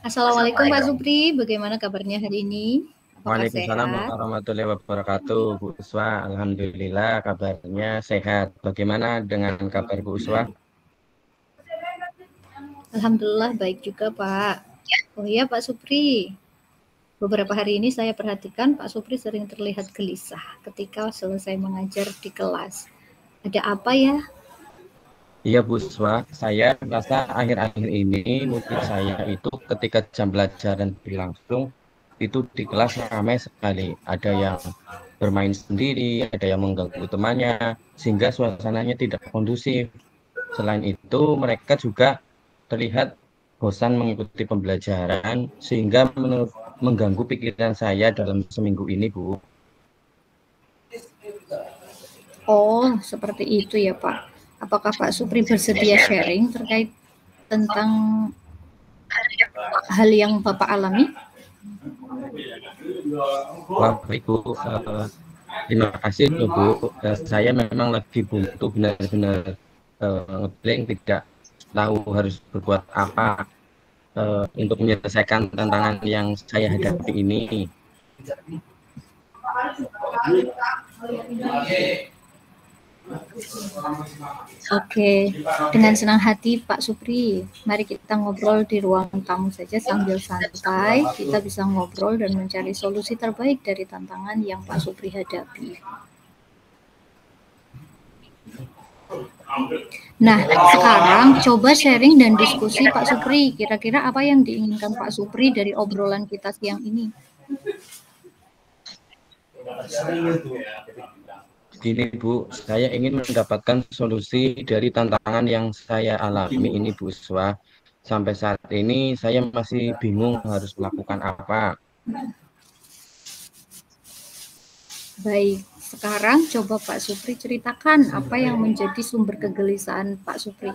Assalamualaikum Pak Supri, bagaimana kabarnya hari ini? Apakah Waalaikumsalam sehat? warahmatullahi wabarakatuh, Bu Uswa. Alhamdulillah kabarnya sehat. Bagaimana dengan kabar Bu Uswa? Alhamdulillah baik juga Pak. Oh iya Pak Supri, beberapa hari ini saya perhatikan Pak Supri sering terlihat gelisah ketika selesai mengajar di kelas. Ada apa ya? Iya Bu Uswa, saya rasa akhir-akhir ini murid saya itu ketika jam pelajaran berlangsung itu di kelas ramai sekali. Ada yang bermain sendiri, ada yang mengganggu temannya, sehingga suasananya tidak kondusif. Selain itu, mereka juga terlihat bosan mengikuti pembelajaran, sehingga mengganggu pikiran saya dalam seminggu ini, Bu. Oh, seperti itu ya Pak. Apakah Pak Supri bersedia sharing terkait tentang hal yang Bapak alami? Wah, baik, Bu. Terima kasih, loh, Bu. Saya memang lagi buntu benar-benar ngeblank, tidak tahu harus berbuat apa untuk menyelesaikan tantangan yang saya hadapi ini. Oke, dengan senang hati Pak Supri, mari kita ngobrol di ruang tamu saja sambil santai, kita bisa ngobrol dan mencari solusi terbaik dari tantangan yang Pak Supri hadapi. Nah, sekarang coba sharing dan diskusi Pak Supri, kira-kira apa yang diinginkan Pak Supri dari obrolan kita siang ini? Gini Bu, saya ingin mendapatkan solusi dari tantangan yang saya alami ini Bu Swa. Sampai saat ini saya masih bingung harus melakukan apa. Baik, sekarang coba Pak Supri ceritakan apa yang menjadi sumber kegelisahan Pak Supri.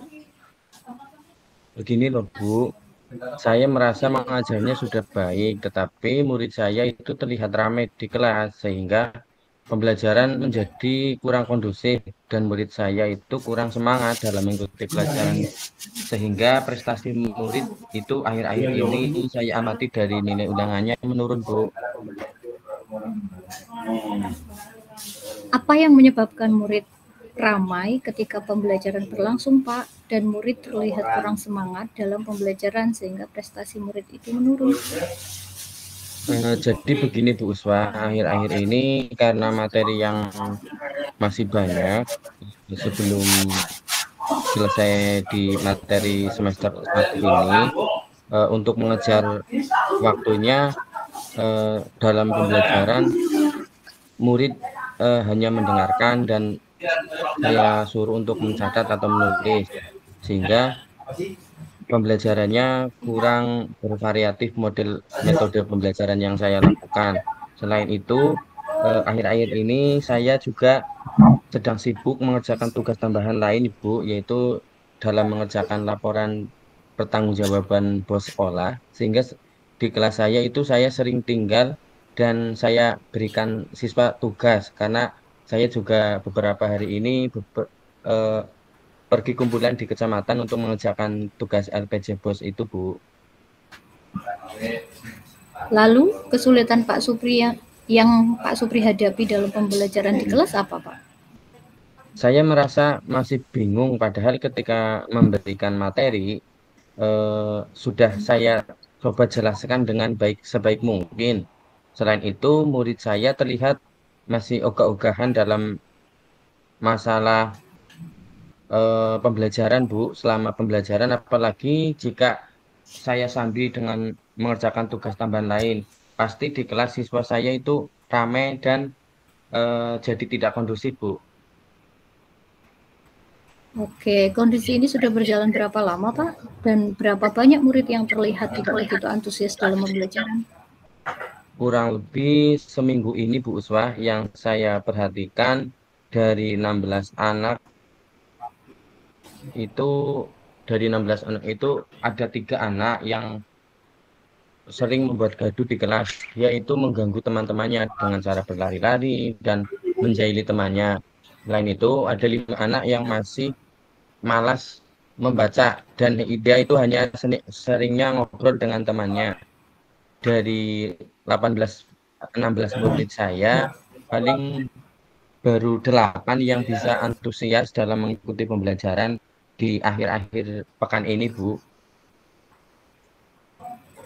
Begini loh Bu, saya merasa mengajarnya sudah baik, tetapi murid saya itu terlihat ramai di kelas, sehingga pembelajaran menjadi kurang kondusif dan murid saya itu kurang semangat dalam mengikuti pelajaran. Sehingga prestasi murid itu akhir-akhir ini saya amati dari nilai undangannya menurun, Bu. Apa yang menyebabkan murid ramai ketika pembelajaran berlangsung, Pak, dan murid terlihat kurang semangat dalam pembelajaran sehingga prestasi murid itu menurun? Jadi begini Bu Uswa, akhir-akhir ini karena materi yang masih banyak sebelum selesai di materi semester 1 ini, untuk mengejar waktunya dalam pembelajaran, murid hanya mendengarkan dan saya suruh untuk mencatat atau menulis, sehingga pembelajarannya kurang bervariatif model metode pembelajaran yang saya lakukan. Selain itu, akhir-akhir ini saya juga sedang sibuk mengerjakan tugas tambahan lain, Ibu, yaitu dalam mengerjakan laporan pertanggungjawaban bos sekolah, sehingga di kelas saya itu saya sering tinggal dan saya berikan siswa tugas karena saya juga beberapa hari ini eh, pergi kumpulan di kecamatan untuk mengerjakan tugas LPJ bos itu, Bu. Lalu, kesulitan Pak Supri yang Pak Supri hadapi dalam pembelajaran di kelas apa, Pak? Saya merasa masih bingung, padahal ketika memberikan materi sudah saya coba jelaskan dengan baik sebaik mungkin. Selain itu, murid saya terlihat masih ogah-ogahan dalam masalah pembelajaran, Bu. Selama pembelajaran, apalagi jika saya sambil dengan mengerjakan tugas tambahan lain, pasti di kelas siswa saya itu ramai dan jadi tidak kondusif, Bu. Oke, kondisi ini sudah berjalan berapa lama, Pak? Dan berapa banyak murid yang terlihat tidak begitu antusias dalam pembelajaran? Kurang lebih seminggu ini, Bu Uswah, yang saya perhatikan dari 16 anak itu dari 16 anak itu ada 3 anak yang sering membuat gaduh di kelas, yaitu mengganggu teman-temannya dengan cara berlari-lari dan menjahili temannya. Selain itu, ada 5 anak yang masih malas membaca, dan dia itu hanya seringnya ngobrol dengan temannya. Dari 16 murid saya, paling baru 8 yang bisa antusias dalam mengikuti pembelajaran di akhir-akhir pekan ini, Bu.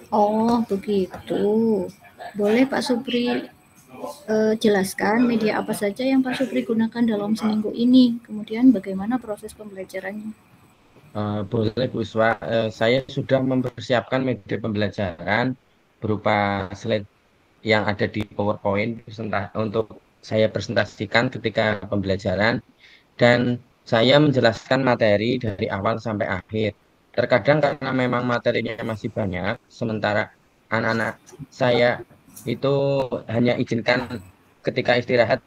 Oh, begitu. Boleh Pak Supri jelaskan media apa saja yang Pak Supri gunakan dalam seminggu ini? Kemudian bagaimana proses pembelajarannya? Boleh Bu Iswa. Saya sudah mempersiapkan media pembelajaran berupa slide yang ada di PowerPoint untuk saya presentasikan ketika pembelajaran, dan saya menjelaskan materi dari awal sampai akhir. Terkadang karena memang materinya masih banyak, sementara anak-anak saya itu hanya izinkan ketika istirahat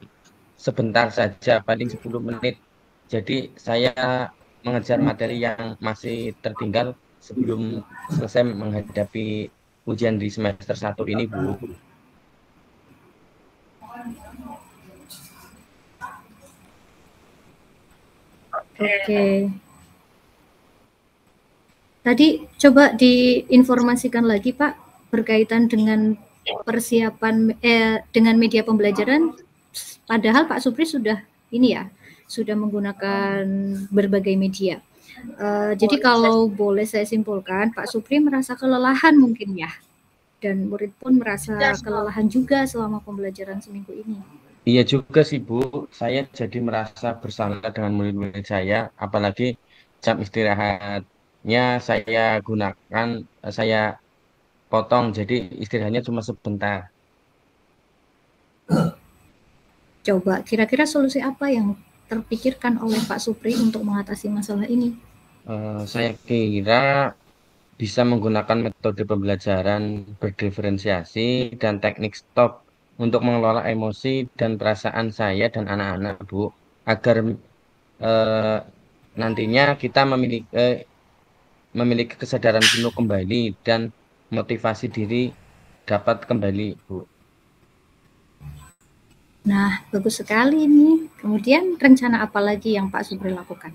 sebentar saja, paling 10 menit. Jadi saya mengejar materi yang masih tertinggal sebelum selesai menghadapi ujian di semester 1 ini, Bu. Oke. Tadi coba diinformasikan lagi Pak berkaitan dengan persiapan dengan media pembelajaran. Padahal Pak Supri sudah ini ya, sudah menggunakan berbagai media. Jadi kalau boleh saya simpulkan, Pak Supri merasa kelelahan mungkin ya, dan murid pun merasa kelelahan juga selama pembelajaran seminggu ini. Iya juga sih Bu, saya jadi merasa bersalah dengan murid-murid saya, apalagi jam istirahatnya saya potong, jadi istirahatnya cuma sebentar. Coba kira-kira solusi apa yang terpikirkan oleh Pak Supri untuk mengatasi masalah ini? Saya kira bisa menggunakan metode pembelajaran berdiferensiasi dan teknik stop untuk mengelola emosi dan perasaan saya dan anak-anak, Bu, agar eh, nantinya kita memiliki kesadaran penuh kembali dan motivasi diri dapat kembali, Bu. Nah, bagus sekali nih. Kemudian rencana apa lagi yang Pak Supri lakukan?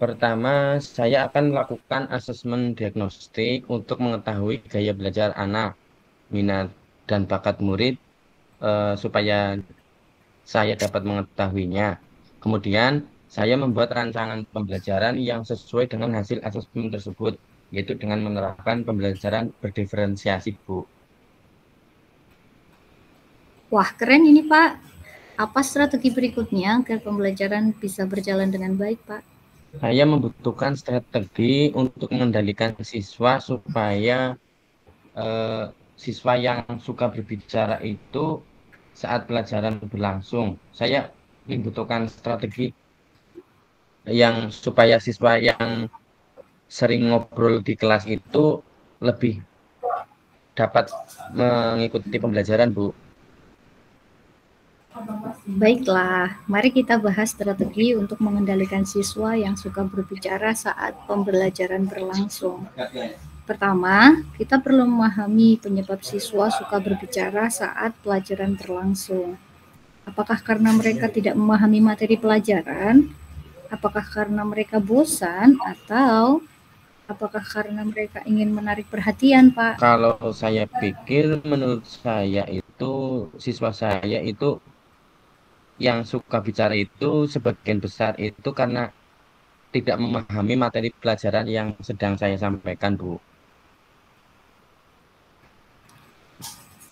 Pertama, saya akan melakukan asesmen diagnostik untuk mengetahui gaya belajar anak, minat dan bakat murid, supaya saya dapat mengetahuinya. Kemudian, saya membuat rancangan pembelajaran yang sesuai dengan hasil asesmen tersebut, yaitu dengan menerapkan pembelajaran berdiferensiasi, Bu. Wah, keren ini Pak. Apa strategi berikutnya agar pembelajaran bisa berjalan dengan baik, Pak? Saya membutuhkan strategi untuk mengendalikan siswa supaya eh, siswa yang suka berbicara itu saat pelajaran berlangsung. Saya membutuhkan strategi yang supaya siswa yang sering ngobrol di kelas itu lebih dapat mengikuti pembelajaran, Bu. Baiklah, mari kita bahas strategi untuk mengendalikan siswa yang suka berbicara saat pembelajaran berlangsung. Pertama, kita perlu memahami penyebab siswa suka berbicara saat pelajaran berlangsung. Apakah karena mereka tidak memahami materi pelajaran? Apakah karena mereka bosan? Atau apakah karena mereka ingin menarik perhatian, Pak? Kalau saya pikir, menurut saya itu siswa saya itu yang suka bicara itu sebagian besar itu karena tidak memahami materi pelajaran yang sedang saya sampaikan, Bu.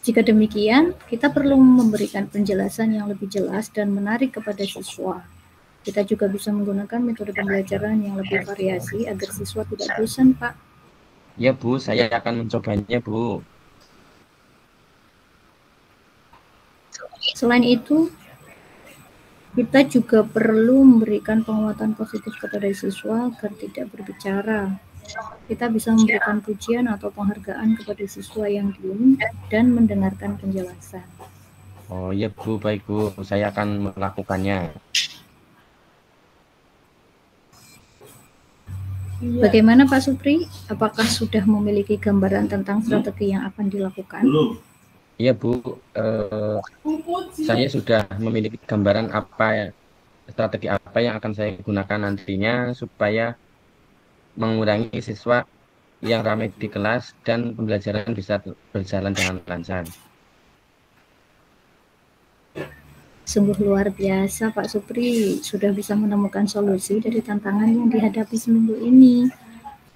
Jika demikian, kita perlu memberikan penjelasan yang lebih jelas dan menarik kepada siswa. Kita juga bisa menggunakan metode pembelajaran yang lebih variasi agar siswa tidak bosan, Pak. Ya, Bu, saya akan mencobanya, Bu. Selain itu, kita juga perlu memberikan penguatan positif kepada siswa agar tidak berbicara. Kita bisa memberikan pujian atau penghargaan kepada siswa yang diam dan mendengarkan penjelasan. Oh iya, Bu, baik, Bu. Saya akan melakukannya. Bagaimana Pak Supri? Apakah sudah memiliki gambaran tentang strategi yang akan dilakukan? Iya, Bu. Saya sudah memiliki gambaran strategi apa yang akan saya gunakan nantinya supaya mengurangi siswa yang ramai di kelas dan pembelajaran bisa berjalan dengan lancar. Sungguh luar biasa Pak Supri, sudah bisa menemukan solusi dari tantangan yang dihadapi seminggu ini.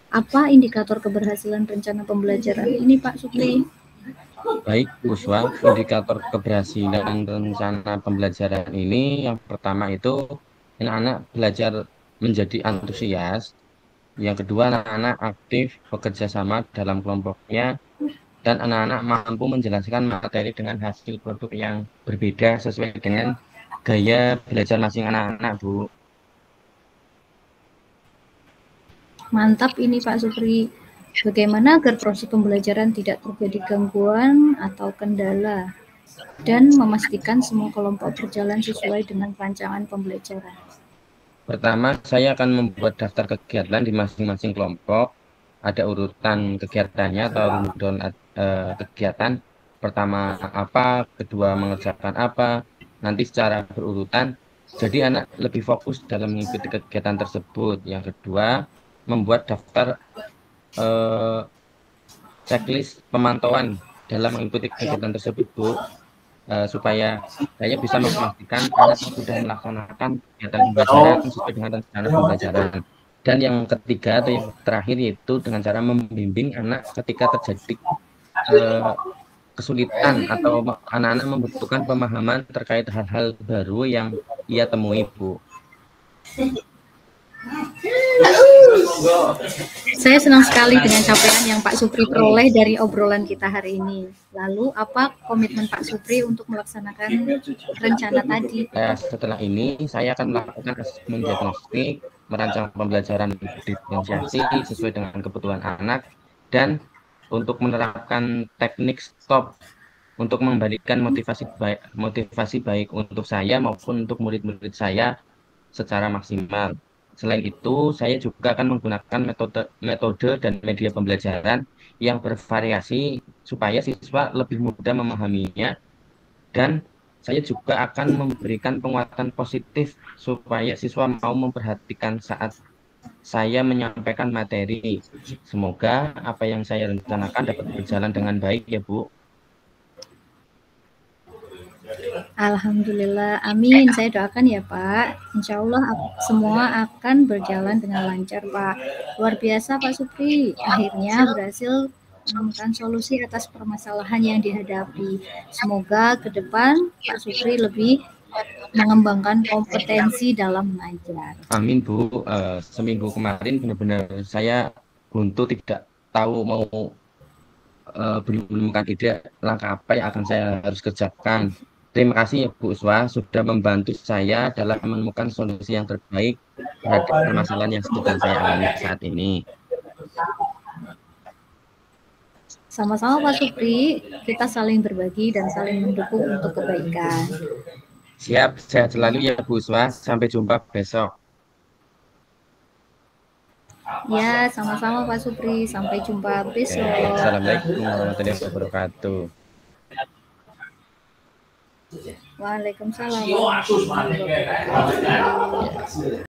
Apa indikator keberhasilan rencana pembelajaran ini Pak Supri? Baik, Puswa, indikator keberhasilan rencana pembelajaran ini yang pertama itu anak-anak belajar menjadi antusias. Yang kedua, anak-anak aktif bekerja sama dalam kelompoknya dan anak-anak mampu menjelaskan materi dengan hasil produk yang berbeda sesuai dengan gaya belajar masing anak-anak, Bu. Mantap ini Pak Supri. Bagaimana agar proses pembelajaran tidak terjadi gangguan atau kendala dan memastikan semua kelompok berjalan sesuai dengan rancangan pembelajaran? Pertama, saya akan membuat daftar kegiatan di masing-masing kelompok. Ada urutan kegiatannya atau rundown kegiatan. Pertama apa, kedua mengerjakan apa, nanti secara berurutan. Jadi anak lebih fokus dalam mengikuti kegiatan tersebut. Yang kedua, membuat daftar eh, checklist pemantauan dalam mengikuti kegiatan tersebut, Bu. Supaya saya bisa memastikan anak sudah melaksanakan kegiatan pembelajaran sesuai dengan rencana pembelajaran. Dan yang ketiga atau yang terakhir yaitu dengan cara membimbing anak ketika terjadi eh, kesulitan atau anak-anak membutuhkan pemahaman terkait hal-hal baru yang ia temui, Bu. Saya senang sekali dengan capaian yang Pak Supri peroleh dari obrolan kita hari ini. Lalu, apa komitmen Pak Supri untuk melaksanakan rencana tadi? Setelah ini, saya akan melakukan asesmen diagnostik, merancang pembelajaran diferensiasi sesuai dengan kebutuhan anak, dan untuk menerapkan teknik stop untuk memberikan motivasi baik untuk saya maupun untuk murid-murid saya secara maksimal. Selain itu, saya juga akan menggunakan metode dan media pembelajaran yang bervariasi supaya siswa lebih mudah memahaminya dan saya juga akan memberikan penguatan positif supaya siswa mau memperhatikan saat saya menyampaikan materi. Semoga apa yang saya rencanakan dapat berjalan dengan baik ya, Bu. Alhamdulillah, amin. Saya doakan ya Pak. Insya Allah semua akan berjalan dengan lancar Pak. Luar biasa Pak Supri. Akhirnya berhasil menemukan solusi atas permasalahan yang dihadapi. Semoga ke depan Pak Supri lebih mengembangkan kompetensi dalam mengajar. Amin, Bu. Seminggu kemarin benar-benar saya buntu tidak tahu mau belum menemukan ide langkah apa yang akan saya harus kerjakan. Terima kasih ya Bu Uswa sudah membantu saya dalam menemukan solusi yang terbaik terhadap permasalahan yang sedang saya alami saat ini. Sama-sama Pak Supri, kita saling berbagi dan saling mendukung untuk kebaikan. Siap, sehat selalu ya Bu Uswa. Sampai jumpa besok. Ya, sama-sama Pak Supri. Sampai jumpa besok. Assalamualaikum warahmatullahi wabarakatuh. Waalaikumsalam warahmatullahi wabarakatuh.